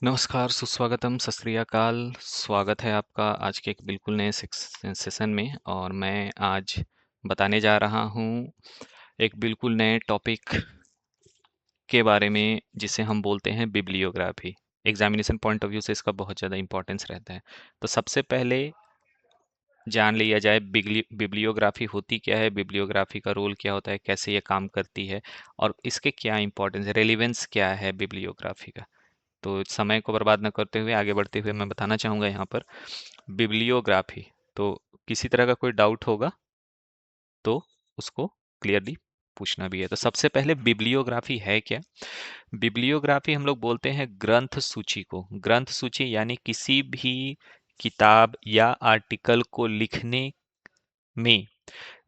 नमस्कार, सुस्वागतम, सत श्री अकाल। स्वागत है आपका आज के एक बिल्कुल नए सेशन में। और मैं आज बताने जा रहा हूँ एक बिल्कुल नए टॉपिक के बारे में जिसे हम बोलते हैं bibliography. Examination point of view से इसका बहुत ज़्यादा इंपॉर्टेंस रहता है। तो सबसे पहले जान लिया जाए बिब्लियोग्राफी होती क्या है, बिब्लियोग्राफी का रोल क्या होता है, कैसे ये काम करती है और इसके क्या इंपॉर्टेंस है, रेलिवेंस क्या है बिब्लियोग्राफी का। तो समय को बर्बाद न करते हुए आगे बढ़ते हुए मैं बताना चाहूँगा यहाँ पर बिब्लियोग्राफी। तो किसी तरह का कोई डाउट होगा तो उसको क्लियरली पूछना भी है। तो सबसे पहले बिब्लियोग्राफी है क्या? बिब्लियोग्राफी हम लोग बोलते हैं ग्रंथ सूची को। ग्रंथ सूची यानी किसी भी किताब या आर्टिकल को लिखने में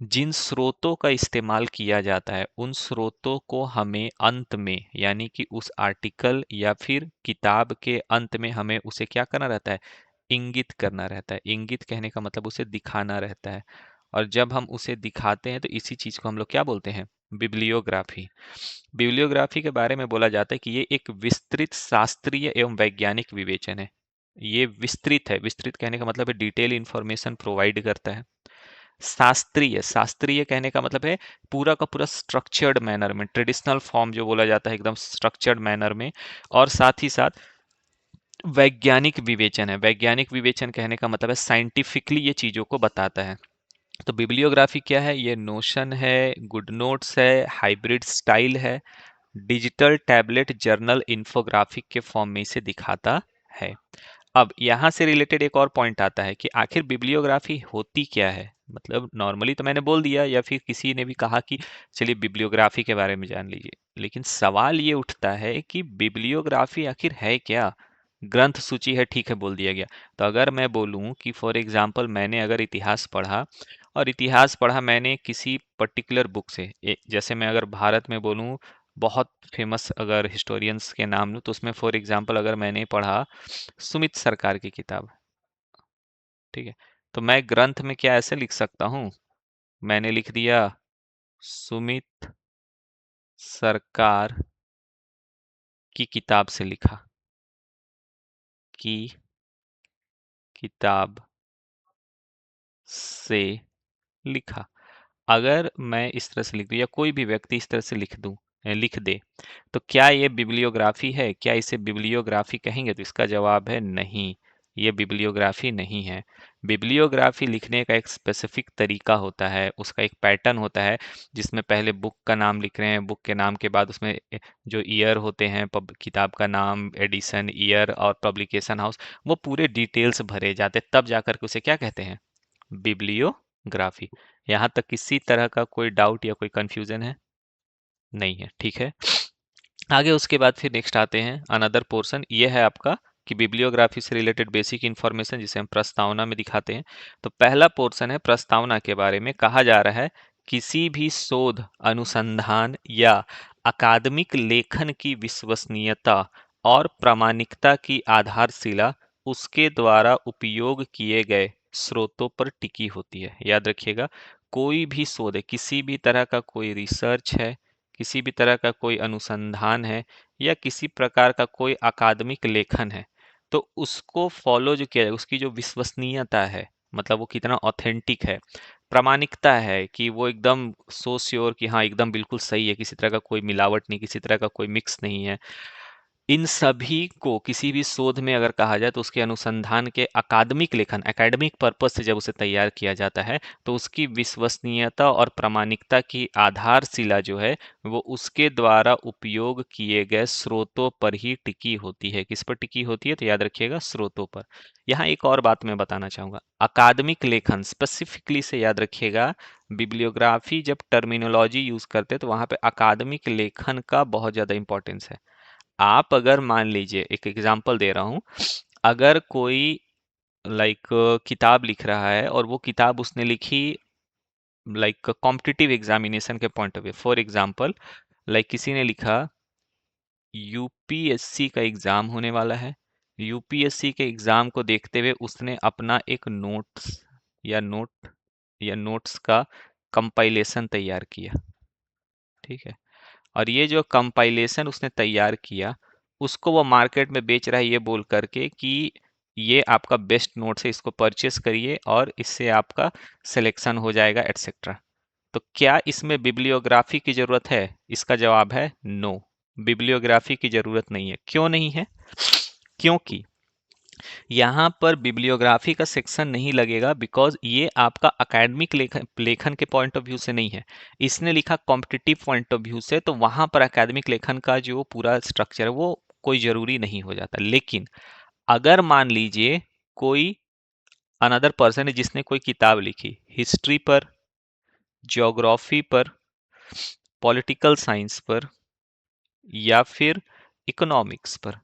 जिन स्रोतों का इस्तेमाल किया जाता है उन स्रोतों को हमें अंत में यानी कि उस आर्टिकल या फिर किताब के अंत में हमें उसे क्या करना रहता है, इंगित करना रहता है। इंगित कहने का मतलब उसे दिखाना रहता है। और जब हम उसे दिखाते हैं तो इसी चीज को हम लोग क्या बोलते हैं, बिब्लियोग्राफी। बिब्लियोग्राफी के बारे में बोला जाता है कि ये एक विस्तृत शास्त्रीय एवं वैज्ञानिक विवेचन है। ये विस्तृत है, विस्तृत कहने का मतलब है डिटेल इंफॉर्मेशन प्रोवाइड करता है। शास्त्रीय, शास्त्रीय कहने का मतलब है पूरा का पूरा स्ट्रक्चर्ड मैनर में, ट्रेडिशनल फॉर्म जो बोला जाता है एकदम स्ट्रक्चर्ड मैनर में। और साथ ही साथ वैज्ञानिक विवेचन है। वैज्ञानिक विवेचन कहने का मतलब है साइंटिफिकली ये चीजों को बताता है। तो बिब्लियोग्राफी क्या है? ये नोशन है, गुड नोट्स है, हाइब्रिड स्टाइल है, डिजिटल टैबलेट जर्नल इन्फोग्राफिक के फॉर्म में इसे दिखाता है। अब यहाँ से रिलेटेड एक और पॉइंट आता है कि आखिर बिब्लियोग्राफी होती क्या है। मतलब नॉर्मली तो मैंने बोल दिया या फिर किसी ने भी कहा कि चलिए बिब्लियोग्राफी के बारे में जान लीजिए, लेकिन सवाल ये उठता है कि बिब्लियोग्राफी आखिर है क्या। ग्रंथ सूची है, ठीक है, बोल दिया गया। तो अगर मैं बोलूं कि फॉर एग्जाम्पल मैंने अगर इतिहास पढ़ा और इतिहास पढ़ा मैंने किसी पर्टिकुलर बुक से, जैसे मैं अगर भारत में बोलूं बहुत फेमस अगर हिस्टोरियंस के नाम लूं तो उसमें फॉर एग्जाम्पल अगर मैंने पढ़ा सुमित सरकार की किताब, ठीक है, तो मैं ग्रंथ में क्या ऐसे लिख सकता हूँ, मैंने लिख दिया सुमित सरकार की किताब से लिखा, की किताब से लिखा। अगर मैं इस तरह से लिख दूं या कोई भी व्यक्ति इस तरह से लिख दे, तो क्या ये बिब्लियोग्राफी है? क्या इसे बिब्लियोग्राफी कहेंगे? तो इसका जवाब है नहीं, ये बिब्लियोग्राफी नहीं है। बिब्लियोग्राफी लिखने का एक स्पेसिफिक तरीका होता है, उसका एक पैटर्न होता है, जिसमें पहले बुक का नाम लिख रहे हैं, बुक के नाम के बाद उसमें जो ईयर होते हैं, किताब का नाम, एडिशन, ईयर और पब्लिकेशन हाउस, वो पूरे डिटेल्स भरे जाते हैं, तब जाकर के उसे क्या कहते हैं, बिब्लियोग्राफी। यहाँ तक किसी तरह का कोई डाउट या कोई कंफ्यूजन है? नहीं है, ठीक है। आगे उसके बाद फिर नेक्स्ट आते हैं अनदर पोर्शन, ये है आपका कि बिब्लियोग्राफी से रिलेटेड बेसिक इंफॉर्मेशन जिसे हम प्रस्तावना में दिखाते हैं। तो पहला पोर्शन है प्रस्तावना के बारे में। कहा जा रहा है किसी भी शोध, अनुसंधान या अकादमिक लेखन की विश्वसनीयता और प्रामाणिकता की आधारशिला उसके द्वारा उपयोग किए गए स्रोतों पर टिकी होती है। याद रखिएगा, कोई भी शोध है, किसी भी तरह का कोई रिसर्च है, किसी भी तरह का कोई अनुसंधान है या किसी प्रकार का कोई अकादमिक लेखन है, तो उसको फॉलो जो किया जाए, उसकी जो विश्वसनीयता है, मतलब वो कितना ऑथेंटिक है, प्रामाणिकता है कि वो एकदम सो श्योर कि हाँ एकदम बिल्कुल सही है, किसी तरह का कोई मिलावट नहीं, किसी तरह का कोई मिक्स नहीं है, इन सभी को किसी भी शोध में अगर कहा जाए तो उसके अनुसंधान के अकादमिक लेखन, एकेडमिक पर्पस से जब उसे तैयार किया जाता है तो उसकी विश्वसनीयता और प्रामाणिकता की आधारशिला जो है वो उसके द्वारा उपयोग किए गए स्रोतों पर ही टिकी होती है। किस पर टिकी होती है? तो याद रखिएगा, स्रोतों पर। यहाँ एक और बात मैं बताना चाहूंगा, अकादमिक लेखन स्पेसिफिकली से याद रखिएगा। बिब्लियोग्राफी जब टर्मिनोलॉजी यूज करते हैं तो वहां पे अकादमिक लेखन का बहुत ज्यादा इंपॉर्टेंस है। आप अगर मान लीजिए, एक एग्जांपल दे रहा हूं, अगर कोई लाइक किताब लिख रहा है और वो किताब उसने लिखी लाइक कॉम्पिटिटिव एग्जामिनेशन के point of view, for example like किसी ने लिखा यूपीएससी का एग्जाम होने वाला है, यूपीएससी के एग्जाम को देखते हुए उसने अपना एक नोट्स का कंपाइलेशन तैयार किया, ठीक है, और ये जो कंपाइलेशन उसने तैयार किया उसको वो मार्केट में बेच रहा है ये बोल करके कि ये आपका बेस्ट नोट्स है, इसको परचेस करिए और इससे आपका सिलेक्शन हो जाएगा एटसेट्रा। तो क्या इसमें बिब्लियोग्राफी की जरूरत है? इसका जवाब है नो, बिब्लियोग्राफी की जरूरत नहीं है। क्यों नहीं है? क्योंकि यहाँ पर बिब्लियोग्राफी का सेक्शन नहीं लगेगा, बिकॉज ये आपका एकेडमिक लेखन लेखन के पॉइंट ऑफ व्यू से नहीं है। इसने लिखा कॉम्पिटिटिव पॉइंट ऑफ व्यू से, तो वहां पर एकेडमिक लेखन का जो पूरा स्ट्रक्चर है वो कोई जरूरी नहीं हो जाता। लेकिन अगर मान लीजिए कोई अनदर पर्सन है जिसने कोई किताब लिखी हिस्ट्री पर, ज्योग्राफी पर, पॉलिटिकल साइंस पर या फिर इकोनॉमिक्स पर,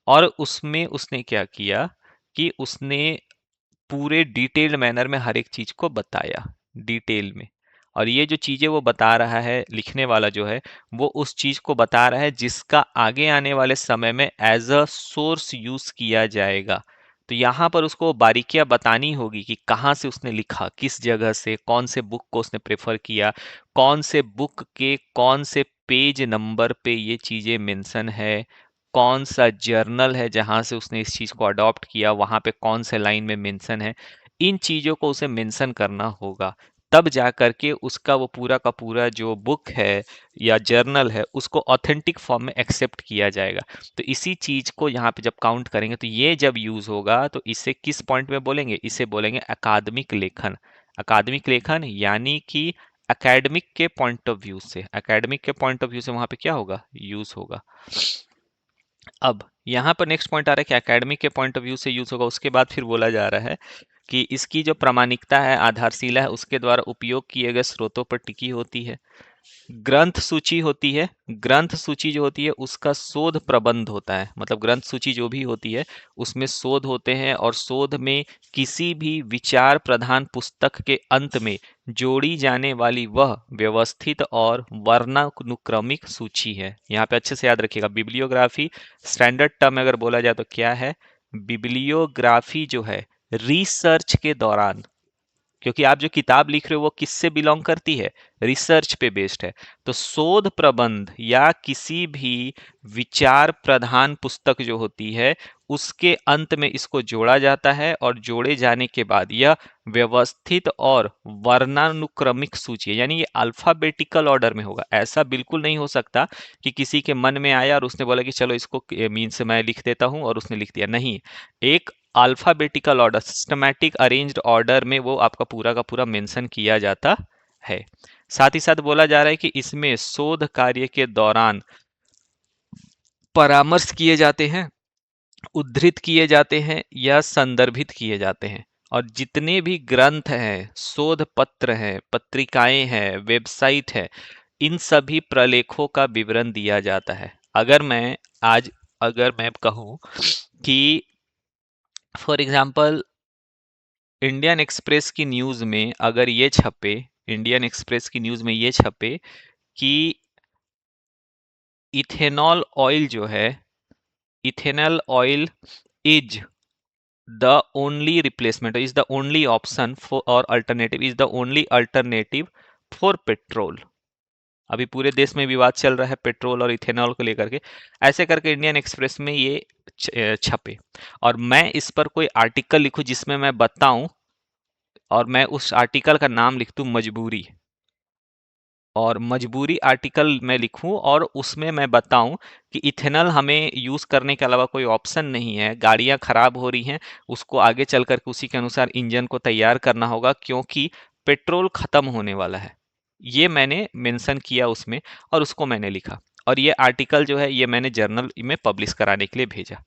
और उसमें उसने क्या किया कि उसने पूरे डिटेल्ड मैनर में हर एक चीज को बताया डिटेल में। और ये जो चीजें वो बता रहा है लिखने वाला जो है, वो उस चीज को बता रहा है जिसका आगे आने वाले समय में एज अ सोर्स यूज किया जाएगा। तो यहाँ पर उसको बारीकियां बतानी होगी कि कहाँ से उसने लिखा, किस जगह से, कौन से बुक को उसने प्रेफर किया, कौन से बुक के कौन से पेज नंबर पे ये चीजें मेंशन है, कौन सा जर्नल है जहां से उसने इस चीज को अडॉप्ट किया, वहां पे कौन से लाइन में मेंशन है। इन चीजों को उसे मेंशन करना होगा, तब जा करके उसका वो पूरा का पूरा जो बुक है या जर्नल है उसको ऑथेंटिक फॉर्म में एक्सेप्ट किया जाएगा। तो इसी चीज को यहाँ पे जब काउंट करेंगे तो ये जब यूज होगा तो इसे किस पॉइंट में बोलेंगे? इसे बोलेंगे अकादमिक लेखन। अकादमिक लेखन यानी कि एकेडमिक के पॉइंट ऑफ व्यू से, एकेडमिक के पॉइंट ऑफ व्यू से वहां पे क्या होगा? यूज होगा। अब यहाँ पर नेक्स्ट पॉइंट आ रहा है कि एकेडमिक के पॉइंट ऑफ व्यू से यूज होगा। उसके बाद फिर बोला जा रहा है कि इसकी जो प्रामाणिकता है, आधारशिला है, उसके द्वारा उपयोग किए गए स्रोतों पर टिकी होती है। ग्रंथ सूची होती है, ग्रंथ सूची जो होती है उसका शोध प्रबंध होता है। मतलब ग्रंथ सूची जो भी होती है उसमें शोध होते हैं, और शोध में किसी भी विचार प्रधान पुस्तक के अंत में जोड़ी जाने वाली वह व्यवस्थित और वर्णानुक्रमिक सूची है। यहाँ पे अच्छे से याद रखिएगा, बिब्लियोग्राफी स्टैंडर्ड टर्म में अगर बोला जाए तो क्या है? बिब्लियोग्राफी जो है रिसर्च के दौरान, क्योंकि आप जो किताब लिख रहे हो वो किससे बिलोंग करती है? रिसर्च पे बेस्ड है। तो शोध प्रबंध या किसी भी विचार प्रधान पुस्तक जो होती है उसके अंत में इसको जोड़ा जाता है, और जोड़े जाने के बाद यह व्यवस्थित और वर्णानुक्रमिक सूची है, यानी ये अल्फाबेटिकल ऑर्डर में होगा। ऐसा बिल्कुल नहीं हो सकता कि किसी के मन में आया और उसने बोला कि चलो इसको मीन्स मैं लिख देता हूं और उसने लिख दिया। नहीं, एक alphabetical order, systematic arranged order में वो आपका पूरा का पूरा मेंशन किया जाता है। साथ ही साथ बोला जा रहा है कि इसमें शोध कार्य के दौरान परामर्श किए जाते हैं, उद्धृत किए जाते हैं या संदर्भित किए जाते हैं। और जितने भी ग्रंथ हैं, शोध पत्र हैं, पत्रिकाएं हैं, वेबसाइट है, इन सभी प्रलेखों का विवरण दिया जाता है। अगर मैं कहूं कि फॉर एग्जाम्पल इंडियन एक्सप्रेस की न्यूज में अगर ये छपे, इंडियन एक्सप्रेस की न्यूज में ये छपे कि इथेनॉल ऑयल जो है, ethanol oil is the only replacement, is the only option for, और alternative is the only alternative for petrol. अभी पूरे देश में विवाद चल रहा है पेट्रोल और इथेनॉल को लेकर के। ऐसे करके इंडियन एक्सप्रेस में ये छपे, और मैं इस पर कोई आर्टिकल लिखूं जिसमें मैं बताऊं, और मैं उस आर्टिकल का नाम लिख दूं मजबूरी, और मजबूरी आर्टिकल मैं लिखूं और उसमें मैं बताऊं कि इथेनॉल हमें यूज करने के अलावा कोई ऑप्शन नहीं है, गाड़ियां खराब हो रही हैं, उसको आगे चल करके उसी के अनुसार इंजन को तैयार करना होगा क्योंकि पेट्रोल खत्म होने वाला है। ये मैंने मेंशन किया उसमें, और उसको मैंने लिखा, और ये आर्टिकल जो है ये मैंने जर्नल में पब्लिश कराने के लिए भेजा।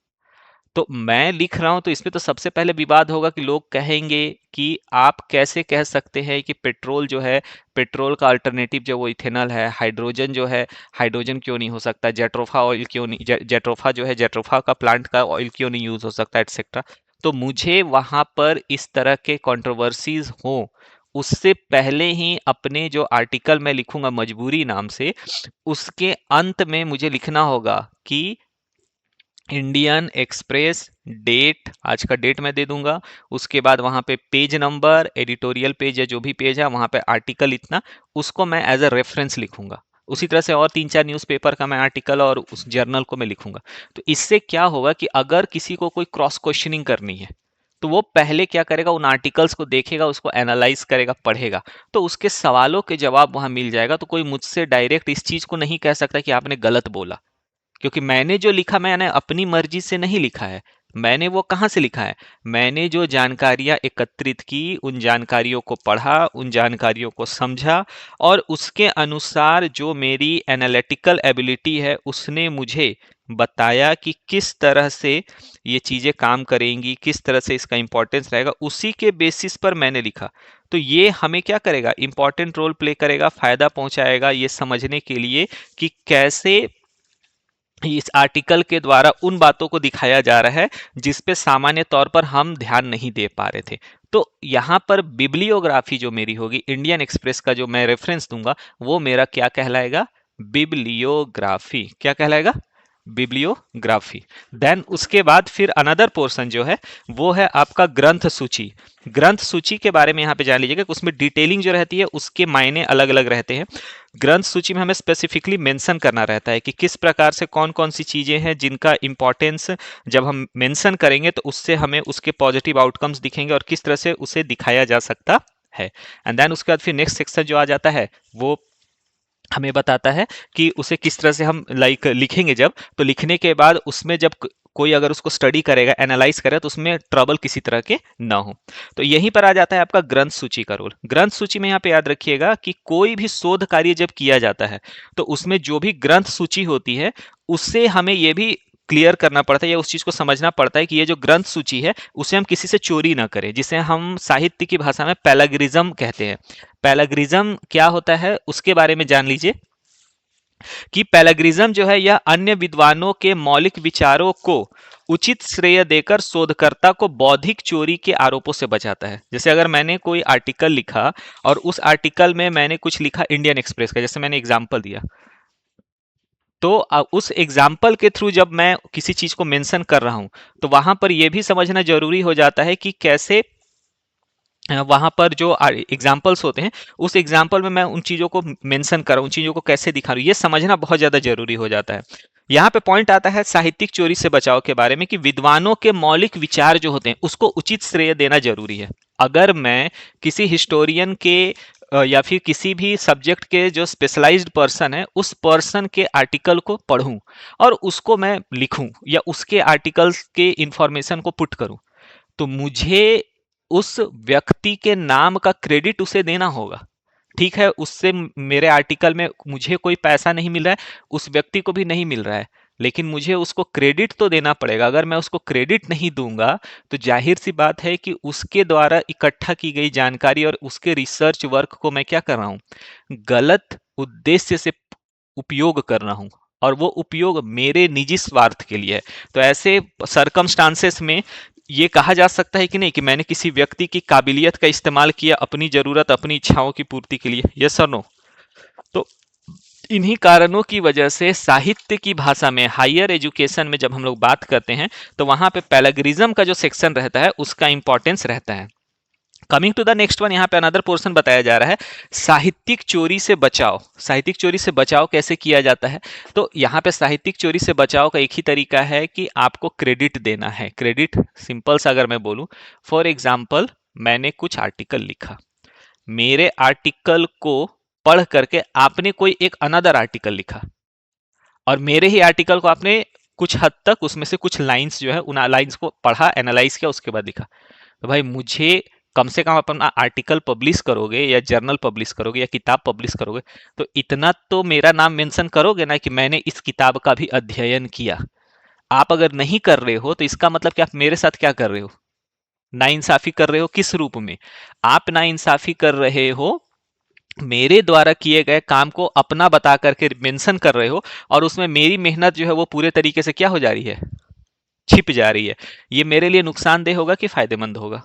तो मैं लिख रहा हूं तो इसमें तो सबसे पहले विवाद होगा कि लोग कहेंगे कि आप कैसे कह सकते हैं कि पेट्रोल जो है, पेट्रोल का अल्टरनेटिव जो वो इथेनॉल है, हाइड्रोजन जो है, हाइड्रोजन क्यों नहीं हो सकता, जेट्रोफा ऑयल क्यों नहीं, जेट्रोफा जो है, जेट्रोफा का प्लांट का ऑयल क्यों नहीं यूज हो सकता, एटसेट्रा। तो मुझे वहां पर इस तरह के कंट्रोवर्सीज हो उससे पहले ही अपने जो आर्टिकल मैं लिखूंगा मजबूरी नाम से, उसके अंत में मुझे लिखना होगा कि इंडियन एक्सप्रेस डेट, आज का डेट मैं दे दूंगा, उसके बाद वहां पे पेज नंबर, एडिटोरियल पेज या जो भी पेज है वहां पे आर्टिकल इतना, उसको मैं एज अ रेफरेंस लिखूंगा। उसी तरह से और 3-4 न्यूज़पेपर का मैं आर्टिकल और उस जर्नल को मैं लिखूंगा। तो इससे क्या होगा कि अगर किसी को कोई क्रॉस क्वेश्चनिंग करनी है तो वो पहले क्या करेगा, उन आर्टिकल्स को देखेगा, उसको एनालाइज करेगा, पढ़ेगा, तो उसके सवालों के जवाब वहां मिल जाएगा। तो कोई मुझसे डायरेक्ट इस चीज को नहीं कह सकता कि आपने गलत बोला, क्योंकि मैंने जो लिखा मैंने अपनी मर्जी से नहीं लिखा है। मैंने वो कहाँ से लिखा है, मैंने जो जानकारियां एकत्रित की, उन जानकारियों को पढ़ा, उन जानकारियों को समझा, और उसके अनुसार जो मेरी एनालिटिकल एबिलिटी है उसने मुझे बताया कि किस तरह से ये चीजें काम करेंगी, किस तरह से इसका इंपॉर्टेंस रहेगा, उसी के बेसिस पर मैंने लिखा। तो ये हमें क्या करेगा, इंपॉर्टेंट रोल प्ले करेगा, फायदा पहुंचाएगा ये समझने के लिए कि कैसे इस आर्टिकल के द्वारा उन बातों को दिखाया जा रहा है जिस पे सामान्य तौर पर हम ध्यान नहीं दे पा रहे थे। तो यहां पर बिब्लियोग्राफी जो मेरी होगी, इंडियन एक्सप्रेस का जो मैं रेफरेंस दूंगा, वो मेरा क्या कहलाएगा, बिब्लियोग्राफी। क्या कहलाएगा, बिब्लियोग्राफी। देन उसके बाद फिर अनदर पोर्शन जो है वो है आपका ग्रंथ सूची। ग्रंथ सूची के बारे में यहाँ पे जान लीजिएगा कि उसमें डिटेलिंग जो रहती है उसके मायने अलग अलग रहते हैं। ग्रंथ सूची में हमें स्पेसिफिकली मेंशन करना रहता है कि किस प्रकार से कौन कौन सी चीजें हैं जिनका इंपॉर्टेंस जब हम मेंशन करेंगे तो उससे हमें उसके पॉजिटिव आउटकम्स दिखेंगे और किस तरह से उसे दिखाया जा सकता है। एंड देन उसके बाद फिर नेक्स्ट सेक्शन जो आ जाता है वो हमें बताता है कि उसे किस तरह से हम लिखेंगे जब, तो लिखने के बाद उसमें जब कोई अगर उसको स्टडी करेगा, एनालाइज करेगा, तो उसमें ट्रबल किसी तरह के ना हो। तो यहीं पर आ जाता है आपका ग्रंथ सूची का रोल। ग्रंथ सूची में यहाँ पे याद रखिएगा कि कोई भी शोध कार्य जब किया जाता है तो उसमें जो भी ग्रंथ सूची होती है उससे हमें यह भी क्लियर करना पड़ता है या उस चीज को समझना पड़ता है कि ये जो ग्रंथ सूची है उसे हम किसी से चोरी ना करें, जिसे हम साहित्य की भाषा में पैलागिरिज्म कहते हैं। पैलागिरिज्म क्या होता है उसके बारे में जान लीजिए कि पैलागिरिज्म जो है यह अन्य विद्वानों के मौलिक विचारों को उचित श्रेय देकर शोधकर्ता को बौद्धिक चोरी के आरोपों से बचाता है। जैसे अगर मैंने कोई आर्टिकल लिखा और उस आर्टिकल में मैंने कुछ लिखा इंडियन एक्सप्रेस का, जैसे मैंने एग्जांपल दिया, तो उस एग्जाम्पल के थ्रू जब मैं किसी चीज को मेंशन कर रहा हूं तो वहां पर यह भी समझना जरूरी हो जाता है कि कैसे वहां पर जो एग्जाम्पल्स होते हैं उस एग्जाम्पल में मैं उन चीजों को मेंशन कर रहा हूं, उन चीजों को कैसे दिखा रहा हूं, ये समझना बहुत ज्यादा जरूरी हो जाता है। यहाँ पे पॉइंट आता है साहित्यिक चोरी से बचाव के बारे में कि विद्वानों के मौलिक विचार जो होते हैं उसको उचित श्रेय देना जरूरी है। अगर मैं किसी हिस्टोरियन के या फिर किसी भी सब्जेक्ट के जो स्पेशलाइज्ड पर्सन है उस पर्सन के आर्टिकल को पढ़ूं और उसको मैं लिखूं या उसके आर्टिकल्स के इंफॉर्मेशन को पुट करूं, तो मुझे उस व्यक्ति के नाम का क्रेडिट उसे देना होगा। ठीक है, उससे मेरे आर्टिकल में मुझे कोई पैसा नहीं मिल रहा है, उस व्यक्ति को भी नहीं मिल रहा है, लेकिन मुझे उसको क्रेडिट तो देना पड़ेगा। अगर मैं उसको क्रेडिट नहीं दूंगा तो जाहिर सी बात है कि उसके द्वारा इकट्ठा की गई जानकारी और उसके रिसर्च वर्क को मैं क्या कर रहा हूं, गलत उद्देश्य से उपयोग कर रहा हूं, और वो उपयोग मेरे निजी स्वार्थ के लिए है। तो ऐसे सरकमस्टांसेस में ये कहा जा सकता है कि नहीं कि मैंने किसी व्यक्ति की काबिलियत का इस्तेमाल किया अपनी जरूरत, अपनी इच्छाओं की पूर्ति के लिए, यस और नो। तो इन्हीं कारणों की वजह से साहित्य की भाषा में, हायर एजुकेशन में जब हम लोग बात करते हैं तो वहां पे पैलागिरिज्म का जो सेक्शन रहता है उसका इंपॉर्टेंस रहता है। Coming to the next one, यहाँ पे अनदर पोर्शन बताया जा रहा है साहित्यिक चोरी से बचाव। साहित्यिक चोरी से बचाव कैसे किया जाता है, तो यहाँ पे साहित्यिक चोरी से बचाव का एक ही तरीका है कि आपको क्रेडिट देना है। क्रेडिट सिंपल सा अगर मैं बोलूं, फॉर एग्जाम्पल मैंने कुछ आर्टिकल लिखा, मेरे आर्टिकल को पढ़ करके आपने कोई एक अनदर आर्टिकल लिखा और मेरे ही आर्टिकल को आपने कुछ हद तक उसमें से कुछ लाइंस जो है उन लाइंस को पढ़ा, एनालाइज किया, उसके बाद लिखा, तो भाई मुझे कम से कम अपना आर्टिकल पब्लिश करोगे या जर्नल पब्लिश करोगे या किताब पब्लिश करोगे तो इतना तो मेरा नाम मेंशन करोगे ना कि मैंने इस किताब का भी अध्ययन किया। आप अगर नहीं कर रहे हो तो इसका मतलब कि आप मेरे साथ क्या कर रहे हो, नाइंसाफी कर रहे हो। किस रूप में आप नाइंसाफी कर रहे हो, मेरे द्वारा किए गए काम को अपना बता करके मेंशन कर रहे हो और उसमें मेरी मेहनत जो है वो पूरे तरीके से क्या हो जा रही है, छिप जा रही है। ये मेरे लिए नुकसानदेह होगा कि फायदेमंद होगा,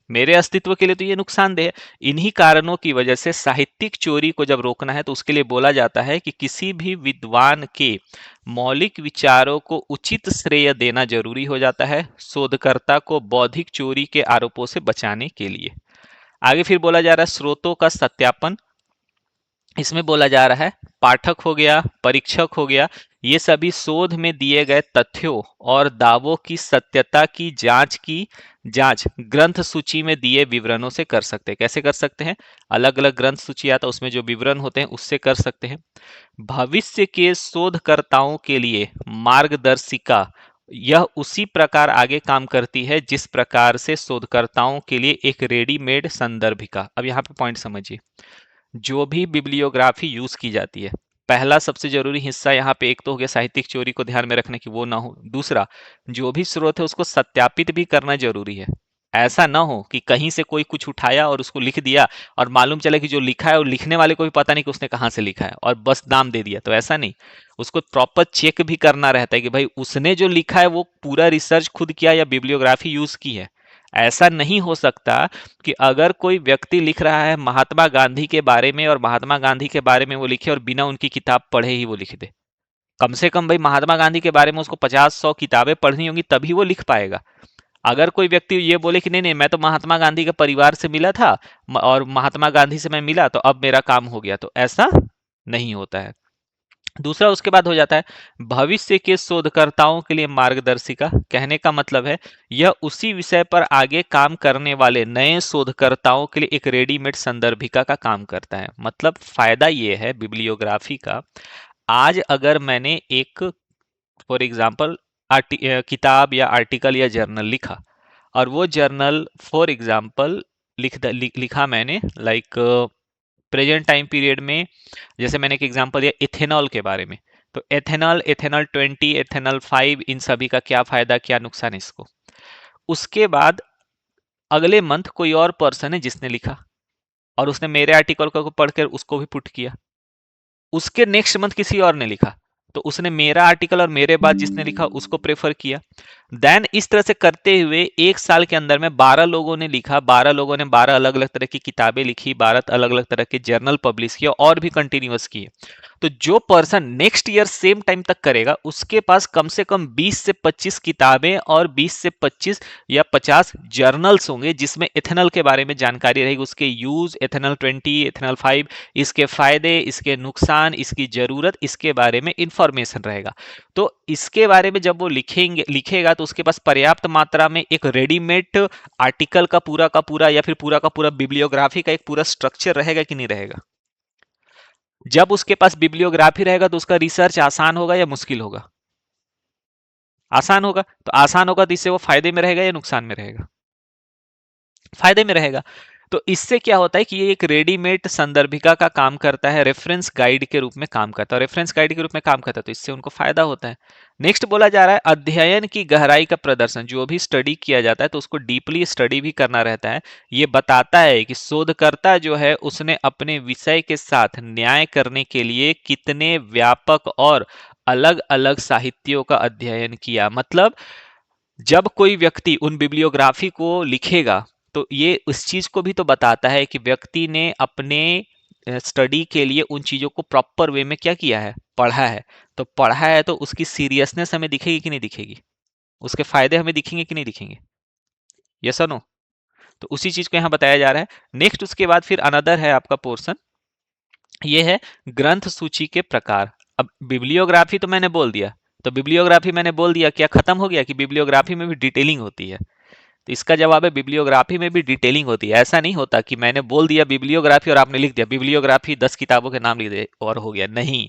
मेरे अस्तित्व के लिए तो ये नुकसानदेह है। इन्हीं कारणों की वजह से साहित्यिक चोरी को जब रोकना है तो उसके लिए बोला जाता है कि किसी भी विद्वान के मौलिक विचारों को उचित श्रेय देना जरूरी हो जाता है शोधकर्ता को बौद्धिक चोरी के आरोपों से बचाने के लिए। आगे फिर बोला जा रहा है स्रोतों का सत्यापन। इसमें बोला जा रहा है पाठक हो गया, परीक्षक हो गया, ये सभी शोध में दिए गए तथ्यों और दावों की सत्यता की जांच ग्रंथ सूची में दिए विवरणों से कर सकते हैं। कैसे कर सकते हैं? अलग अलग ग्रंथ सूची आता है, उसमें जो विवरण होते हैं उससे कर सकते हैं। भविष्य के शोधकर्ताओं के लिए मार्गदर्शिका यह उसी प्रकार आगे काम करती है जिस प्रकार से शोधकर्ताओं के लिए एक रेडीमेड संदर्भिका। अब यहाँ पे पॉइंट समझिए, जो भी बिब्लियोग्राफी यूज की जाती है, पहला सबसे जरूरी हिस्सा यहाँ पे एक तो हो गया साहित्यिक चोरी को ध्यान में रखने की वो ना हो। दूसरा, जो भी स्रोत है उसको सत्यापित भी करना जरूरी है। ऐसा ना हो कि कहीं से कोई कुछ उठाया और उसको लिख दिया और मालूम चला कि जो लिखा है और लिखने वाले को भी पता नहीं कि उसने कहाँ से लिखा है और बस नाम दे दिया, तो ऐसा नहीं। उसको प्रॉपर चेक भी करना रहता है कि भाई उसने जो लिखा है वो पूरा रिसर्च खुद किया या बिब्लियोग्राफी यूज की है। ऐसा नहीं हो सकता कि अगर कोई व्यक्ति लिख रहा है महात्मा गांधी के बारे में और महात्मा गांधी के बारे में वो लिखे और बिना उनकी किताब पढ़े ही वो लिख दे। कम से कम भाई महात्मा गांधी के बारे में उसको 50-100 किताबें पढ़नी होंगी तभी वो लिख पाएगा। अगर कोई व्यक्ति ये बोले कि नहीं नहीं मैं तो महात्मा गांधी के परिवार से मिला था और महात्मा गांधी से मैं मिला तो अब मेरा काम हो गया, तो ऐसा नहीं होता है। दूसरा उसके बाद हो जाता है भविष्य के शोधकर्ताओं के लिए मार्गदर्शिका। कहने का मतलब है यह उसी विषय पर आगे काम करने वाले नए शोधकर्ताओं के लिए एक रेडीमेड संदर्भिका का काम करता है। मतलब फायदा ये है बिब्लियोग्राफी का, आज अगर मैंने एक फॉर एग्जाम्पल किताब या आर्टिकल या जर्नल लिखा और वो जर्नल फॉर एग्जाम्पल लिखा मैंने लाइक प्रेजेंट टाइम पीरियड में, जैसे मैंने एक एग्जांपल दिया इथेनॉल के बारे में, तो एथेनॉल, एथेनॉल 20, एथेनॉल 5, इन सभी का क्या फायदा क्या नुकसान इसको। उसके बाद अगले मंथ कोई और पर्सन है जिसने लिखा और उसने मेरे आर्टिकल को पढ़कर उसको भी पुट किया। उसके नेक्स्ट मंथ किसी और ने लिखा तो उसने मेरा आर्टिकल और मेरे बाद जिसने लिखा उसको प्रेफर किया। देन इस तरह से करते हुए एक साल के अंदर में 12 लोगों ने लिखा, 12 लोगों ने 12 अलग अलग तरह की किताबें लिखी, 12 अलग अलग तरह के जर्नल पब्लिश किए और भी कंटिन्यूअस किए। तो जो person next year same time तक करेगा उसके पास कम से कम 20 से 25 किताबें और 20 से 25 या 50 जर्नल्स होंगे जिसमें इथेनॉल के बारे में जानकारी रहेगी, उसके यूज, इथेनॉल 20, इथेनॉल 5, इसके फायदे, इसके नुकसान, इसकी जरूरत, इसके बारे में इंफॉर्मेशन रहेगा। तो इसके बारे में जब वो लिखेगा तो उसके पास पर्याप्त मात्रा में एक रेडीमेड आर्टिकल का पूरा या फिर पूरा का पूरा बिब्लियोग्राफी का एक पूरा स्ट्रक्चर रहेगा कि नहीं रहेगा। जब उसके पास बिब्लियोग्राफी रहेगा तो उसका रिसर्च आसान होगा या मुश्किल होगा? आसान होगा। तो आसान होगा तो इससे वो फायदे में रहेगा या नुकसान में रहेगा? फायदे में रहेगा। तो इससे क्या होता है कि ये एक रेडीमेड संदर्भिका का काम करता है, रेफरेंस गाइड के रूप में काम करता है, रेफरेंस गाइड के रूप में काम करता है, तो इससे उनको फायदा होता है। नेक्स्ट बोला जा रहा है अध्ययन की गहराई का प्रदर्शन। जो भी स्टडी किया जाता है तो उसको डीपली स्टडी भी करना रहता है। ये बताता है कि शोधकर्ता जो है उसने अपने विषय के साथ न्याय करने के लिए कितने व्यापक और अलग अलग साहित्यों का अध्ययन किया। मतलब जब कोई व्यक्ति उन बिब्लियोग्राफी को लिखेगा तो ये उस चीज को भी तो बताता है कि व्यक्ति ने अपने स्टडी के लिए उन चीजों को प्रॉपर वे में क्या किया है, पढ़ा है। तो पढ़ा है तो उसकी सीरियसनेस हमें दिखेगी कि नहीं दिखेगी, उसके फायदे हमें दिखेंगे कि नहीं दिखेंगे? यस और नो? तो उसी चीज को यहाँ बताया जा रहा है। नेक्स्ट उसके बाद फिर अनदर है आपका पोर्शन, ये है ग्रंथ सूची के प्रकार। अब बिब्लियोग्राफी तो मैंने बोल दिया, तो बिब्लियोग्राफी मैंने बोल दिया, क्या खत्म हो गया कि बिब्लियोग्राफी में भी डिटेलिंग होती है? तो इसका जवाब है बिब्लियोग्राफी में भी डिटेलिंग होती है। ऐसा नहीं होता कि मैंने बोल दिया बिब्लियोग्राफी और आपने लिख दिया बिब्लियोग्राफी 10 किताबों के नाम लिख दिए और हो गया, नहीं।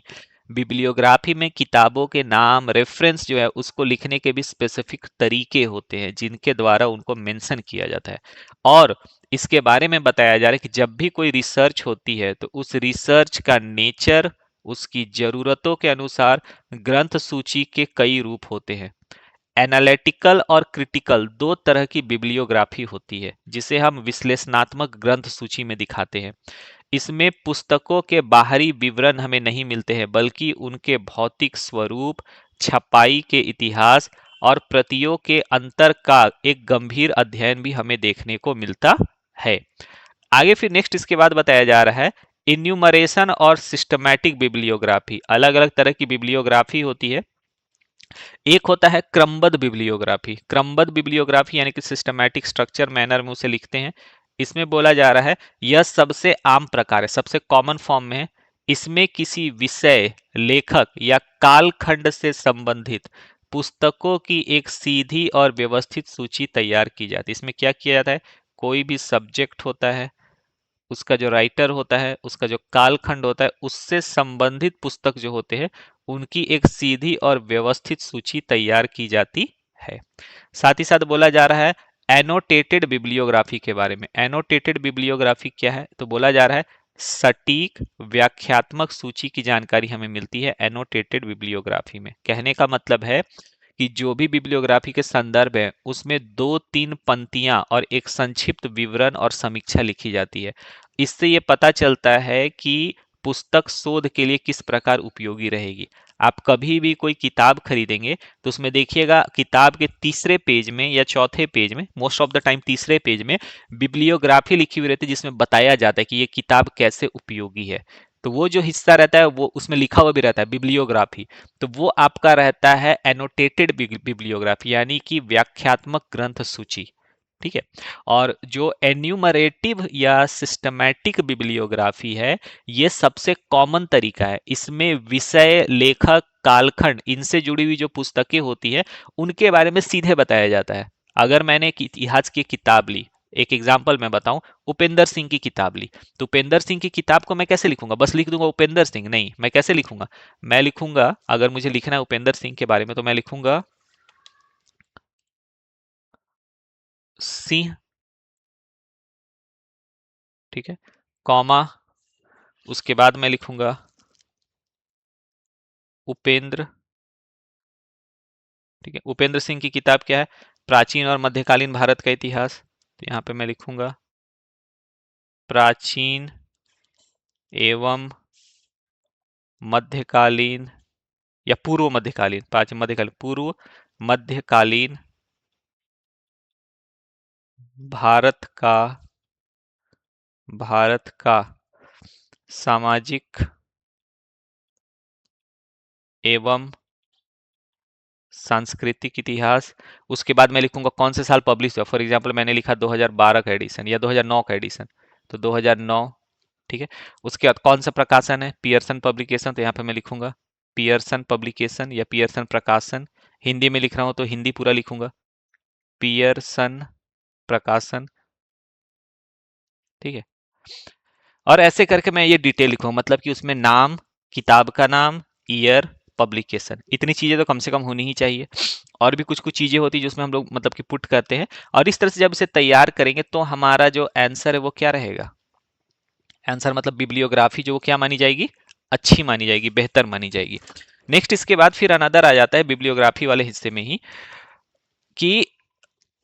बिब्लियोग्राफी में किताबों के नाम, रेफरेंस जो है उसको लिखने के भी स्पेसिफिक तरीके होते हैं जिनके द्वारा उनको मेंशन किया जाता है। और इसके बारे में बताया जा रहा है कि जब भी कोई रिसर्च होती है तो उस रिसर्च का नेचर, उसकी जरूरतों के अनुसार ग्रंथ सूची के कई रूप होते हैं। एनालिटिकल और क्रिटिकल दो तरह की बिब्लियोग्राफी होती है जिसे हम विश्लेषणात्मक ग्रंथ सूची में दिखाते हैं। इसमें पुस्तकों के बाहरी विवरण हमें नहीं मिलते हैं बल्कि उनके भौतिक स्वरूप, छपाई के इतिहास और प्रतियों के अंतर का एक गंभीर अध्ययन भी हमें देखने को मिलता है। आगे फिर नेक्स्ट इसके बाद बताया जा रहा है इन्यूमरेशन और सिस्टमैटिक बिब्लियोग्राफी। अलग अलग तरह की बिब्लियोग्राफी होती है। एक होता है क्रमबद्ध बिब्लियोग्राफी। क्रमबद्ध बिब्लियोग्राफी यानी कि सिस्टमैटिक स्ट्रक्चर मैनर में उसे लिखते हैं। इसमें बोला जा रहा है यह सबसे आम प्रकार है, सबसे कॉमन फॉर्म में है। इसमें किसी विषय, लेखक या कालखंड से संबंधित पुस्तकों की एक सीधी और व्यवस्थित सूची तैयार की जाती है। इसमें क्या किया जाता है, कोई भी सब्जेक्ट होता है, उसका जो राइटर होता है, उसका जो कालखंड होता है, उससे संबंधित पुस्तक जो होते हैं, उनकी एक सीधी और व्यवस्थित सूची तैयार की जाती है। साथ ही साथ बोला जा रहा है एनोटेटेड बिब्लियोग्राफी के बारे में। एनोटेटेड बिब्लियोग्राफी क्या है, तो बोला जा रहा है सटीक व्याख्यात्मक सूची की जानकारी हमें मिलती है एनोटेटेड बिब्लियोग्राफी में। कहने का मतलब है कि जो भी बिब्लियोग्राफी के संदर्भ है, उसमें 2-3 पंक्तियां और एक संक्षिप्त विवरण और समीक्षा लिखी जाती है। इससे ये पता चलता है कि पुस्तक शोध के लिए किस प्रकार उपयोगी रहेगी। आप कभी भी कोई किताब खरीदेंगे तो उसमें देखिएगा किताब के तीसरे पेज में या चौथे पेज में, मोस्ट ऑफ द टाइम तीसरे पेज में बिब्लियोग्राफी लिखी हुई रहती है, जिसमें बताया जाता है कि ये किताब कैसे उपयोगी है। तो वो जो हिस्सा रहता है वो उसमें लिखा हुआ भी रहता है बिब्लियोग्राफी, तो वो आपका रहता है एनोटेटेड बिब्लियोग्राफी, यानी कि व्याख्यात्मक ग्रंथ सूची। ठीक है। और जो एन्यूमरेटिव या सिस्टमैटिक बिब्लियोग्राफी है, ये सबसे कॉमन तरीका है। इसमें विषय, लेखक, कालखंड, इनसे जुड़ी हुई जो पुस्तकें होती है, उनके बारे में सीधे बताया जाता है। अगर मैंने एक इतिहास की किताब ली, एक एग्जाम्पल मैं बताऊं, उपेंद्र सिंह की किताब ली, तो उपेंद्र सिंह की किताब को मैं कैसे लिखूंगा, बस लिख दूंगा उपेंद्र सिंह? नहीं, मैं कैसे लिखूंगा, मैं लिखूंगा, अगर मुझे लिखना है उपेंद्र सिंह के बारे में तो मैं लिखूंगा सिंह, ठीक है, कॉमा, उसके बाद मैं लिखूंगा उपेंद्र। ठीक है, उपेंद्र सिंह की किताब क्या है, प्राचीन और मध्यकालीन भारत का इतिहास, तो यहाँ पे मैं लिखूंगा प्राचीन एवं मध्यकालीन या पूर्व मध्यकालीन, प्राचीन मध्यकालीन पूर्व मध्यकालीन भारत का, भारत का सामाजिक एवं सांस्कृतिक इतिहास। उसके बाद मैं लिखूंगा कौन से साल पब्लिश हुआ, फॉर एग्जांपल मैंने लिखा 2012 का एडिशन या 2009 का एडिशन, तो 2009। ठीक है। उसके बाद कौन सा प्रकाशन है, पियर्सन पब्लिकेशन, तो यहाँ पे मैं लिखूंगा पियर्सन पब्लिकेशन या पियर्सन प्रकाशन। हिंदी में लिख रहा हूं तो हिंदी पूरा लिखूंगा पियर्सन प्रकाशन। ठीक है। और ऐसे करके मैं ये डिटेल लिखूंगा, मतलब कि उसमें नाम, किताब का नाम, ईयर, पब्लिकेशन, इतनी चीजें तो कम से कम होनी ही चाहिए। और भी कुछ कुछ चीजें होती है जिसमें हम लोग मतलब कि पुट करते हैं, और इस तरह से जब इसे तैयार करेंगे तो हमारा जो आंसर है वो क्या रहेगा, आंसर मतलब बिब्लियोग्राफी जो वो क्या मानी जाएगी, अच्छी मानी जाएगी, बेहतर मानी जाएगी। नेक्स्ट इसके बाद फिर अनदर आ जाता है बिब्लियोग्राफी वाले हिस्से में ही, कि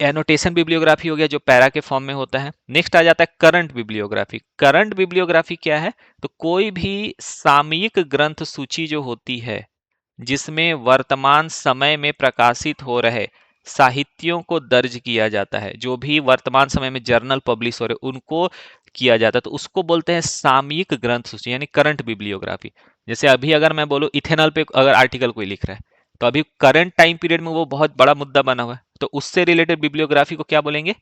एनोटेशन बिब्लियोग्राफी हो गया जो पैरा के फॉर्म में होता है। नेक्स्ट आ जाता है करंट बिब्लियोग्राफी। करंट बिब्लियोग्राफी क्या है, तो कोई भी सामयिक ग्रंथ सूची जो होती है, जिसमें वर्तमान समय में प्रकाशित हो रहे साहित्यों को दर्ज किया जाता है, जो भी वर्तमान समय में जर्नल पब्लिश हो रहे उनको किया जाता है, तो उसको बोलते हैं सामयिक ग्रंथ सूची, यानी करंट बिब्लियोग्राफी। जैसे अभी अगर मैं बोलूं इथेनॉल पे अगर आर्टिकल कोई लिख रहा है, तो अभी करंट टाइम पीरियड में वो बहुत बड़ा मुद्दा बना हुआ है, तो उससे रिलेटेड बिब्लियोग्राफी को क्या बोलेंगे,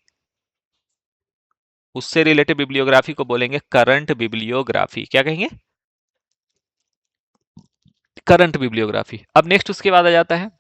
उससे रिलेटेड बिब्लियोग्राफी को बोलेंगे करंट बिब्लियोग्राफी। क्या कहेंगे, करंट बिब्लियोग्राफी। अब नेक्स्ट उसके बाद आ जाता है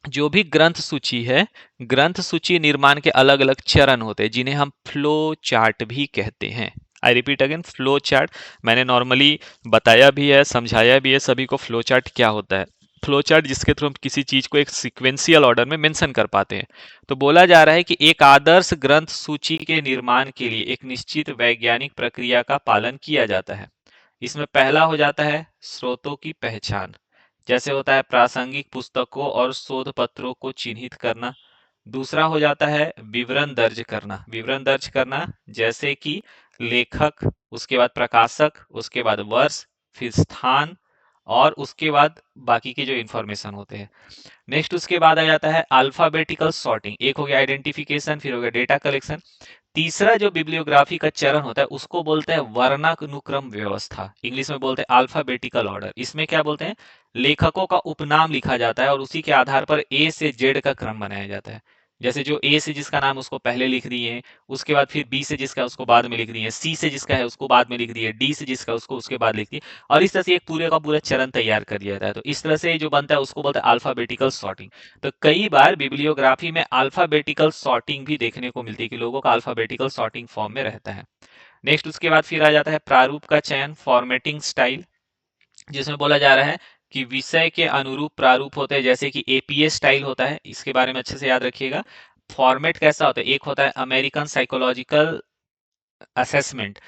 जो भी ग्रंथ सूची है, ग्रंथ सूची निर्माण के अलग अलग चरण होते हैं, जिन्हें हम फ्लो चार्ट भी कहते हैं। I repeat again, flow chart. मैंने नॉर्मली बताया भी है, समझाया भी है सभी को फ्लो चार्ट क्या होता है। फ्लो चार्ट जिसके थ्रू हम किसी चीज को एक सिक्वेंशियल ऑर्डर में मेंशन कर पाते हैं। तो बोला जा रहा है कि एक आदर्श ग्रंथ सूची के निर्माण के लिए एक निश्चित वैज्ञानिक प्रक्रिया का पालन किया जाता है। इसमें पहला हो जाता है स्रोतों की पहचान, जैसे होता है प्रासंगिक पुस्तकों और शोध पत्रों को चिन्हित करना। दूसरा हो जाता है विवरण दर्ज करना, विवरण दर्ज करना जैसे कि लेखक, उसके बाद प्रकाशक, उसके बाद वर्ष, फिर स्थान, और उसके बाद बाकी के जो इंफॉर्मेशन होते हैं। नेक्स्ट उसके बाद आ जाता है अल्फाबेटिकल सॉर्टिंग। एक हो गया आइडेंटिफिकेशन, फिर हो गया डेटा कलेक्शन। तीसरा जो बिब्लियोग्राफी का चरण होता है उसको बोलते हैं वर्णानुक्रम व्यवस्था, इंग्लिश में बोलते हैं अल्फाबेटिकल ऑर्डर। इसमें क्या बोलते हैं, लेखकों का उपनाम लिखा जाता है और उसी के आधार पर ए से जेड का क्रम बनाया जाता है। जैसे जो ए से जिसका नाम उसको पहले लिख दिए, उसके बाद फिर बी से जिसका उसको बाद में लिख दिए, सी से जिसका है उसको बाद में लिख दिए, डी से जिसका उसको उसके बाद लिख दिए, और इस तरह से एक पूरे का पूरा चरण तैयार कर दिया जाता है। तो इस तरह से जो बनता है उसको बोलते हैं अल्फाबेटिकल सॉर्टिंग। तो कई बार बिब्लियोग्राफी में अल्फाबेटिकल सॉर्टिंग भी देखने को मिलती है कि लोगों का अल्फाबेटिकल सॉर्टिंग फॉर्म में रहता है। नेक्स्ट उसके बाद फिर आ जाता है प्रारूप का चयन, फॉर्मेटिंग स्टाइल, जिसमें बोला जा रहा है कि विषय के अनुरूप प्रारूप होते हैं, जैसे कि एपीए स्टाइल होता है, इसके बारे में अच्छे से याद रखिएगा। फॉर्मेट कैसा होता है, एक होता है अमेरिकन साइकोलॉजिकल असेसमेंट,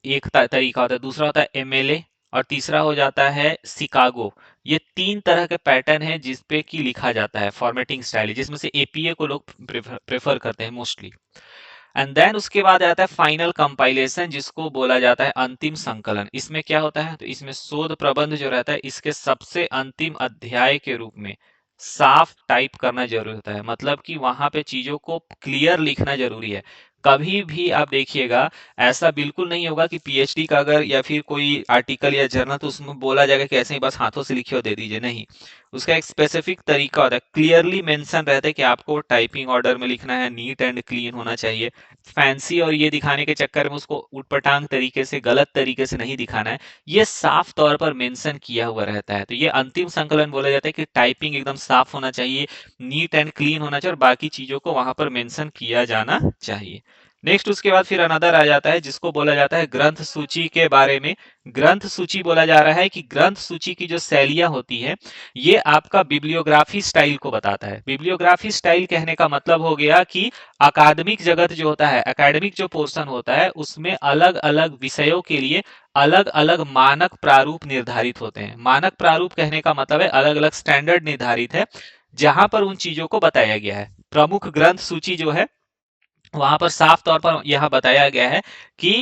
एक तरीका होता है, दूसरा होता है एमएलए, और तीसरा हो जाता है शिकागो। ये तीन तरह के पैटर्न है जिसपे कि लिखा जाता है फॉर्मेटिंग स्टाइल, जिसमें से एपीए को लोग प्रेफर करते हैं मोस्टली। एंड देन उसके बाद आता है फाइनल कंपाइलेशन, जिसको बोला जाता है अंतिम संकलन। इसमें क्या होता है, तो इसमें शोध प्रबंध जो रहता है इसके सबसे अंतिम अध्याय के रूप में साफ टाइप करना जरूरी होता है, मतलब कि वहां पे चीजों को क्लियर लिखना जरूरी है। कभी भी आप देखिएगा, ऐसा बिल्कुल नहीं होगा कि पीएचडी का अगर या फिर कोई आर्टिकल या जर्नल, तो उसमें बोला जाएगा कि ऐसे ही बस हाथों से लिखिए और दे दीजिए, नहीं। उसका एक स्पेसिफिक तरीका होता है, क्लियरली मेंशन रहता है कि आपको टाइपिंग ऑर्डर में लिखना है, नीट एंड क्लीन होना चाहिए। फैंसी और ये दिखाने के चक्कर में उसको उटपटांग तरीके से, गलत तरीके से नहीं दिखाना है, ये साफ तौर पर मेंशन किया हुआ रहता है। तो ये अंतिम संकलन बोला जाता है कि टाइपिंग एकदम साफ होना चाहिए, नीट एंड क्लीन होना चाहिए, और बाकी चीजों को वहां पर मेंशन किया जाना चाहिए। नेक्स्ट उसके बाद फिर अनदर आ जाता है, जिसको बोला जाता है ग्रंथ सूची के बारे में। ग्रंथ सूची बोला जा रहा है कि ग्रंथ सूची की जो शैलियां होती है, ये आपका बिब्लियोग्राफी स्टाइल को बताता है। बिब्लियोग्राफी स्टाइल कहने का मतलब हो गया कि अकादमिक जगत जो होता है, एकेडमिक जो पोर्शन होता है, उसमें अलग अलग विषयों के लिए अलग अलग मानक प्रारूप निर्धारित होते हैं। मानक प्रारूप कहने का मतलब है अलग अलग स्टैंडर्ड निर्धारित है, जहां पर उन चीजों को बताया गया है। प्रमुख ग्रंथ सूची जो है, वहां पर साफ तौर पर यह बताया गया है कि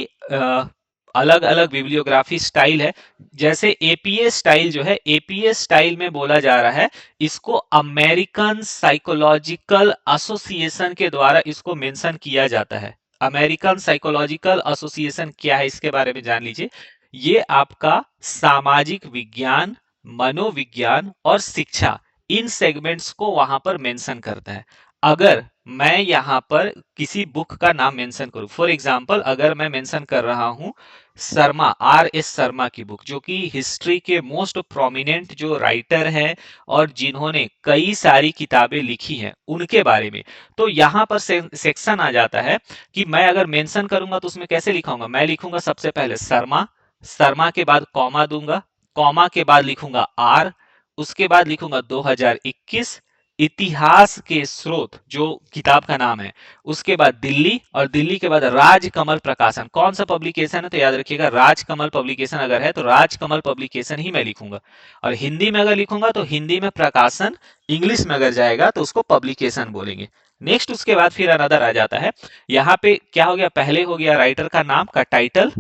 अलग अलग बिब्लियोग्राफी स्टाइल है। जैसे एपीए स्टाइल जो है, एपीए स्टाइल में बोला जा रहा है, इसको अमेरिकन साइकोलॉजिकल एसोसिएशन के द्वारा इसको मेंशन किया जाता है। अमेरिकन साइकोलॉजिकल एसोसिएशन क्या है, इसके बारे में जान लीजिए। ये आपका सामाजिक विज्ञान, मनोविज्ञान और शिक्षा, इन सेगमेंट्स को वहां पर मेंशन करता है। अगर मैं यहाँ पर किसी बुक का नाम मेंशन करूं, फॉर एग्जांपल अगर मैं मेंशन कर रहा हूं शर्मा, आर एस शर्मा की बुक, जो कि हिस्ट्री के मोस्ट प्रोमिनेंट जो राइटर हैं और जिन्होंने कई सारी किताबें लिखी हैं, उनके बारे में, तो यहाँ पर सेक्शन आ जाता है कि मैं अगर मेंशन करूंगा तो उसमें कैसे लिखूंगा। मैं लिखूंगा सबसे पहले शर्मा, शर्मा के बाद कॉमा दूंगा, कॉमा के बाद लिखूंगा आर, उसके बाद लिखूंगा 2021, इतिहास के स्रोत जो किताब का नाम है, उसके बाद दिल्ली, और दिल्ली के बाद राजकमल प्रकाशन। कौन सा पब्लिकेशन है, तो याद रखिएगा राजकमल पब्लिकेशन अगर है तो राजकमल पब्लिकेशन ही मैं लिखूंगा। और हिंदी में अगर लिखूंगा तो हिंदी में प्रकाशन, इंग्लिश में अगर जाएगा तो उसको पब्लिकेशन बोलेंगे। नेक्स्ट उसके बाद फिर अनदर आ जाता है। यहाँ पे क्या हो गया, पहले हो गया राइटर का नाम का टाइटल,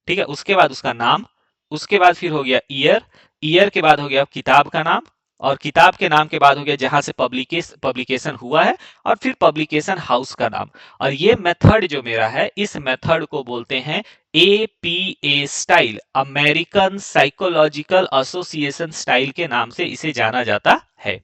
ठीक है, उसके बाद उसका नाम, उसके बाद फिर हो गया ईयर, ईयर के बाद हो गया किताब का नाम, और किताब के नाम के बाद हो गया जहां से पब्लिकेशन हुआ है, और फिर पब्लिकेशन हाउस का नाम। और ये मेथड जो मेरा है, इस मेथड को बोलते हैं APA style, American psychological association style के नाम से इसे जाना जाता है।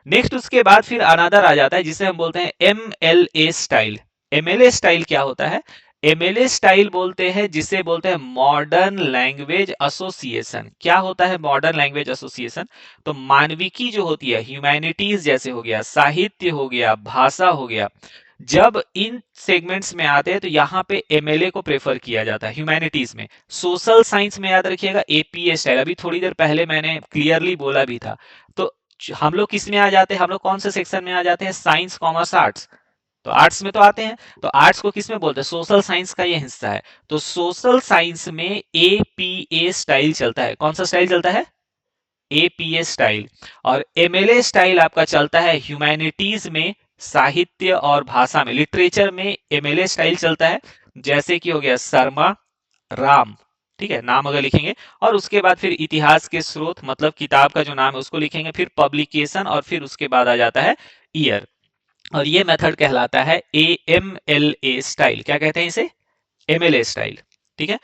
नेक्स्ट उसके बाद फिर अनदर आ जाता है जिसे हम बोलते हैं एमएलए स्टाइल। एमएलए स्टाइल क्या होता है, एमएलए स्टाइल बोलते हैं जिसे बोलते हैं मॉडर्न लैंग्वेज एसोसिएशन। क्या होता है मॉडर्न लैंग्वेज एसोसिएशन, तो मानविकी जो होती है, ह्यूमैनिटीज जैसे हो गया, साहित्य हो गया, भाषा हो गया, जब इन सेगमेंट्स में आते हैं तो यहाँ पे एमएलए को प्रेफर किया जाता है। ह्यूमैनिटीज में, सोशल साइंस में याद रखिएगा एपीए स्टाइल, अभी थोड़ी देर पहले मैंने क्लियरली बोला भी था। तो हम लोग किस में आ जाते हैं, हम लोग कौन से सेक्शन में आ जाते हैं, साइंस कॉमर्स आर्ट्स, तो आर्ट्स में तो आते हैं। तो आर्ट्स को किस में बोलते हैं, सोशल साइंस का ये हिस्सा है। तो सोशल साइंस में एपीए स्टाइल चलता है। कौन सा स्टाइल चलता है, एपीए स्टाइल। और एमएलए स्टाइल आपका चलता है ह्यूमैनिटीज में, साहित्य और भाषा में, लिटरेचर में एमएलए स्टाइल चलता है। जैसे कि हो गया शर्मा, राम, ठीक है, नाम अगर लिखेंगे, और उसके बाद फिर इतिहास के स्रोत, मतलब किताब का जो नाम है उसको लिखेंगे, फिर पब्लिकेशन, और फिर उसके बाद आ जाता है ईयर। और ये मेथड कहलाता है एएमएलए स्टाइल। क्या कहते हैं इसे, एमएलए स्टाइल, ठीक है।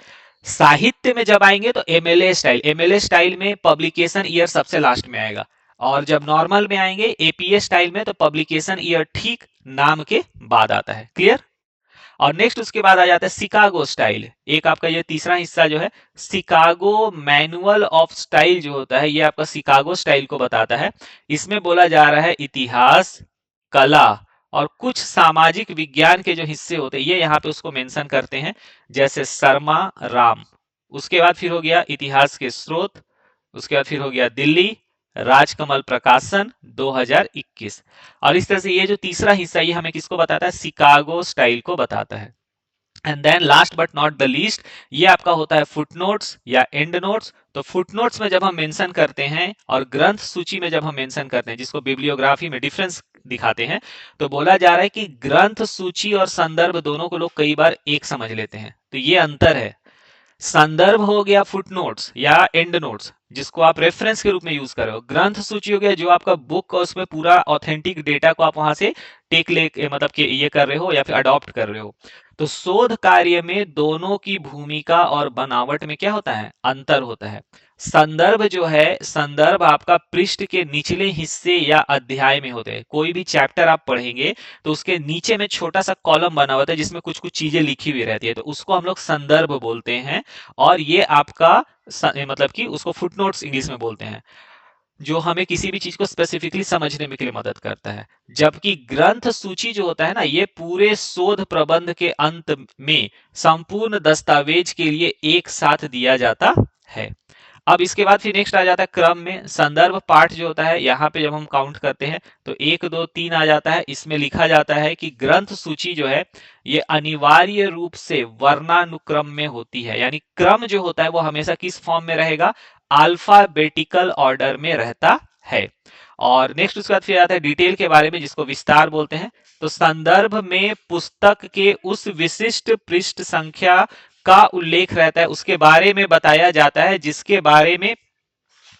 साहित्य में जब आएंगे तो एमएलए स्टाइल, एमएलए स्टाइल में पब्लिकेशन ईयर सबसे लास्ट में आएगा। और जब नॉर्मल में आएंगे एपीए स्टाइल में तो पब्लिकेशन ईयर ठीक नाम के बाद आता है। क्लियर? और नेक्स्ट उसके बाद आ जाता है शिकागो स्टाइल। एक आपका ये तीसरा हिस्सा जो है शिकागो मैनुअल ऑफ स्टाइल जो होता है, ये आपका शिकागो स्टाइल को बताता है। इसमें बोला जा रहा है इतिहास, कला और कुछ सामाजिक विज्ञान के जो हिस्से होते हैं ये यहाँ पे उसको मेंशन करते हैं, जैसे शर्मा राम। उसके बाद फिर हो गया इतिहास के स्रोत, उसके बाद फिर हो गया दिल्ली, राजकमल प्रकाशन 2021। और इस तरह से ये जो तीसरा हिस्सा ये हमें किसको बताता है? शिकागो स्टाइल को बताता है। And then last but not the least ये आपका होता है फुटनोट्स या एंड नोट्स। तो फुटनोट्स में जब हम मेंशन करते हैं और ग्रंथ सूची में जब हम मेंशन करते हैं, जिसको बिब्लियोग्राफी में डिफरेंस दिखाते हैं, तो बोला जा रहा है कि ग्रंथ सूची और संदर्भ दोनों को लोग कई बार एक समझ लेते हैं, तो ये अंतर है। संदर्भ हो गया फुटनोट्स या एंड नोट्स, जिसको आप रेफरेंस के रूप में यूज कर रहे हो। ग्रंथ सूची हो गया जो आपका बुक और उसमें पूरा ऑथेंटिक डेटा को आप वहां से टेक ले मतलब कि ये कर रहे हो या फिर अडॉप्ट कर रहे हो। तो शोध कार्य में दोनों की भूमिका और बनावट में क्या होता है? अंतर होता है। संदर्भ जो है, संदर्भ आपका पृष्ठ के निचले हिस्से या अध्याय में होते हैं। कोई भी चैप्टर आप पढ़ेंगे तो उसके नीचे में छोटा सा कॉलम बना होता है जिसमें कुछ कुछ चीजें लिखी हुई रहती है, तो उसको हम लोग संदर्भ बोलते हैं। और ये आपका मतलब कि उसको फुटनोट्स इंग्लिश में बोलते हैं, जो हमें किसी भी चीज को स्पेसिफिकली समझने में के लिए मदद करता है। जबकि ग्रंथ सूची जो होता है ना, ये पूरे शोध प्रबंध के अंत में संपूर्ण दस्तावेज के लिए एक साथ दिया जाता है। अब इसके बाद फिर नेक्स्ट आ जाता है क्रम में संदर्भ पाठ जो होता है। यहाँ पे जब हम काउंट करते हैं तो 1 2 3 आ जाता है। इसमें लिखा जाता है कि ग्रंथ सूची जो है ये अनिवार्य रूप से वर्णानुक्रम में होती है, यानी क्रम जो होता है वो हमेशा किस फॉर्म में रहेगा? अल्फाबेटिकल ऑर्डर में रहता है। और नेक्स्ट उसके बाद फिर आता है डिटेल के बारे में, जिसको विस्तार बोलते हैं। तो संदर्भ में पुस्तक के उस विशिष्ट पृष्ठ संख्या का उल्लेख रहता है, उसके बारे में बताया जाता है जिसके बारे में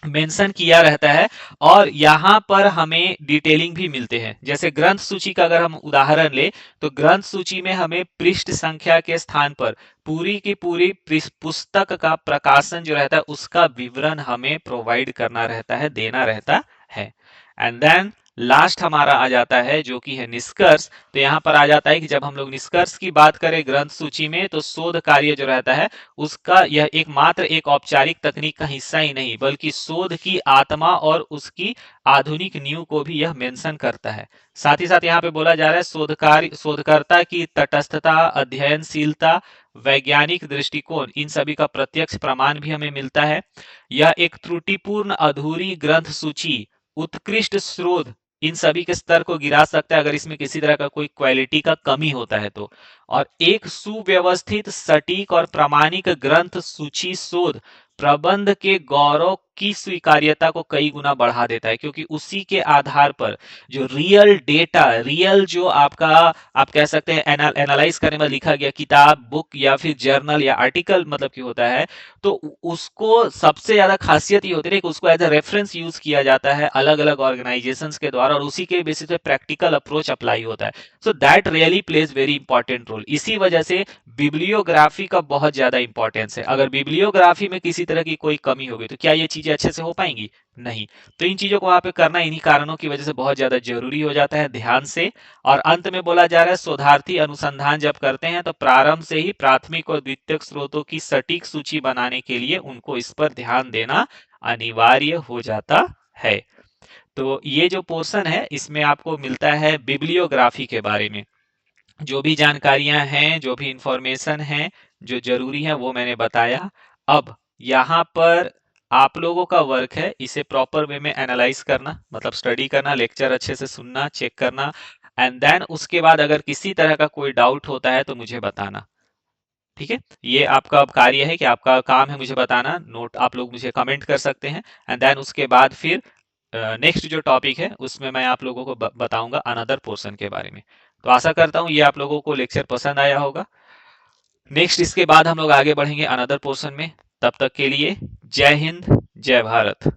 मेंशन किया रहता है। और यहाँ पर हमें डिटेलिंग भी मिलते हैं। जैसे ग्रंथ सूची का अगर हम उदाहरण ले तो ग्रंथ सूची में हमें पृष्ठ संख्या के स्थान पर पूरी की पूरी पुस्तक का प्रकाशन जो रहता है उसका विवरण हमें प्रोवाइड करना रहता है, देना रहता है। एंड देन लास्ट हमारा आ जाता है जो कि है निष्कर्ष। तो यहाँ पर आ जाता है कि जब हम लोग निष्कर्ष की बात करें ग्रंथ सूची में, तो शोध कार्य जो रहता है उसका यह एकमात्र एक औपचारिक तकनीक का हिस्सा ही नहीं बल्कि शोध की आत्मा और उसकी आधुनिक नींव को भी यह मेंशन करता है। साथ ही साथ यहाँ पे बोला जा रहा है शोधकर्ता की तटस्थता, अध्ययनशीलता, वैज्ञानिक दृष्टिकोण, इन सभी का प्रत्यक्ष प्रमाण भी हमें मिलता है। यह एक त्रुटिपूर्ण अधूरी ग्रंथ सूची, उत्कृष्ट शोध, इन सभी के स्तर को गिरा सकता है अगर इसमें किसी तरह का कोई क्वालिटी का कमी होता है तो। और एक सुव्यवस्थित, सटीक और प्रामाणिक ग्रंथ सूची शोध प्रबंध के गौरव की स्वीकार्यता को कई गुना बढ़ा देता है, क्योंकि उसी के आधार पर जो रियल डेटा, रियल जो आपका आप कह सकते हैं एनालाइज करने में लिखा गया किताब, बुक या फिर जर्नल या आर्टिकल मतलब कि होता है, तो उसको सबसे ज्यादा खासियत ये होती है कि उसको एज अ रेफरेंस यूज किया जाता है अलग अलग ऑर्गेनाइजेशंस के द्वारा और उसी के बेसिस पे प्रैक्टिकल अप्रोच अप्लाई होता है। So that really plays very important role. इसी वजह से बिब्लियोग्राफी का बहुत ज्यादा इंपॉर्टेंस है। अगर बिब्लियोग्राफी में किसी तरह की कोई कमी होगी तो क्या ये चीजें अच्छे से हो पाएंगी? नहीं। तो इन चीजों को वहां पे करना इन्हीं कारणों की वजह से बहुत ज्यादा जरूरी हो जाता है, ध्यान से। और अंत में बोला जा रहा है शोधार्थी अनुसंधान जब करते हैं तो प्रारंभ से ही प्राथमिक और द्वितीयक स्रोतों की सटीक सूची बनाने के लिए उनको इस पर ध्यान देना अनिवार्य हो जाता है। तो ये जो पोर्शन है इसमें आपको मिलता है बिब्लियोग्राफी के बारे में। जो भी जानकारियां हैं, जो भी इंफॉर्मेशन है, जो जरूरी है वो मैंने बताया। अब यहाँ पर आप लोगों का वर्क है इसे प्रॉपर वे में एनालाइज करना, मतलब स्टडी करना, लेक्चर अच्छे से सुनना, चेक करना। एंड देन उसके बाद अगर किसी तरह का कोई डाउट होता है तो मुझे बताना। ठीक है? ये आपका अब कार्य है कि आपका काम है मुझे बताना। नोट आप लोग मुझे कमेंट कर सकते हैं। एंड देन उसके बाद फिर नेक्स्ट जो टॉपिक है उसमें मैं आप लोगों को बताऊंगा अनदर पोर्शन के बारे में। तो आशा करता हूँ ये आप लोगों को लेक्चर पसंद आया होगा। नेक्स्ट इसके बाद हम लोग आगे बढ़ेंगे अनदर पोर्शन में। तब तक के लिए जय हिंद, जय भारत।